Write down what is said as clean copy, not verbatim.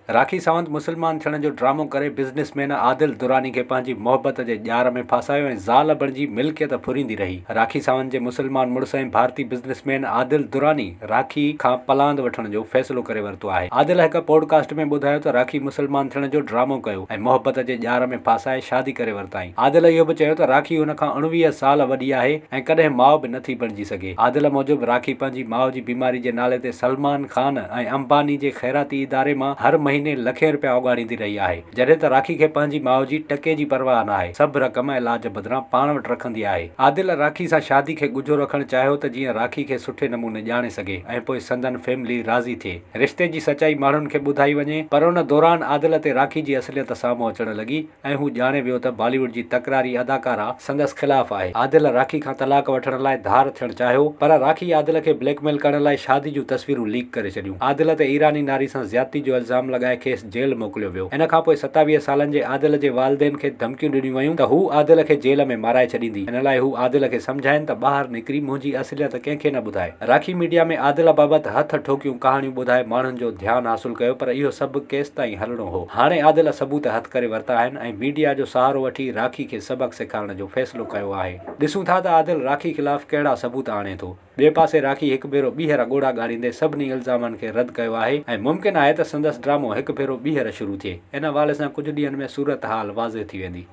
राखी सावंत मुसलमान थियण जो ड्रामो करे बिज़नेसमैन आदिल दुरानी खे पंहिंजी मोहबत जे ॼार में फासायो ऐं ज़ाल बणिजी मिल्कियत फुरींदी रही। राखी सावंत जे मुसलमान मुड़ुस ऐं भारतीय बिज़नेसमैन आदिल दुरानी राखी खां पलांद वठण जो फ़ैसिलो करे वरितो आहे। आदिल हिक पॉडकास्ट में ॿुधायो त राखी मुसलमान थियण जो ड्रामो कयो ऐं मोहबत जे ॼार में फासाए शादी करे वरिताईं। आदिल इहो बि चयो त राखी हुन खां 19 साल वॾी आहे ऐं कॾहिं माउ बि नथी बणिजी सघे। आदिल मूजिबि राखी पंहिंजी माउ जी बीमारी जे नाले ते सलमान खान ऐं अंबानी जे ख़ैराती इदारे मां हर महीने लखें रुपया उगाड़ींदी रही आहे, जॾहिं त राखी खे पंहिंजी माउ जी टके जी परवाह न आहे। सभु रक़म इलाज बदिरां पाण वटि रखंदी आहे। आदिल राखी सां शादी खे ॻुझो रखणु चाहियो त जीअं राखी खे सुठे नमूने ॼाणे सघे ऐं पोइ संदन फैमिली राज़ी थिए। रिश्ते जी सचाई माण्हुनि खे ॿुधाई वञे, पर उन दौरान आदिल ते राखी जी असलियत साम्हूं अचण लॻी ऐं हू ॼाणे वियो त बॉलीवुड जी तकरारी अदाकारा संदसि ख़िलाफ़ आहे। आदिल राखी खां तलाक वठण लाइ धार थियणु चाहियो, पर राखी आदिल खे ब्लैकमेल करण लाइ शादी जूं तस्वीरूं लीक करे छॾियूं। आदिल ते ईरानी नारी सां ज़्यादती जो इल्ज़ाम लॻाए खेसि जेल मोकिलियो वियो। इन खां पोइ 27 सालनि जे आदिल जे वालिदेन खे धमकियूं ॾिनियूं वयूं त हू आदिल खे जेल में माराए छॾींदी। इन लाइ हू आदिल खे सम्झाइनि त ॿाहिरि निकिरी मुंहिंजी असलियत कंहिंखे न ॿुधाए। राखी मीडिया में आदिल बाबति हथ ठोकियूं कहाणियूं ॿुधाए माण्हुनि जो ध्यानु हासिलु कयो, पर इहो सभु केसिताईं हलणो हो। हाणे आदिल सबूत हथ करे वरिता आहिनि ऐं मीडिया जो सहारो वठी राखी खे सबक़ सेखारण जो फ़ैसिलो कयो आहे। ॾिसूं था त आदिल राखी ख़िलाफ़ कहिड़ा सबूत आणे थो। ॿिए पासे राखी हिकु भेरो ॿीहर ॻोड़ा ॻाड़ींदे सभिनी इल्ज़ामनि खे रद्द कयो आहे ऐं मुमकिन आहे त संदसि ड्रामो हिकु भेरो ॿीहर शुरू थिए। इन हवाले सां कुझु ॾींहनि में सूरत हाल वाज़े थी वेंदी।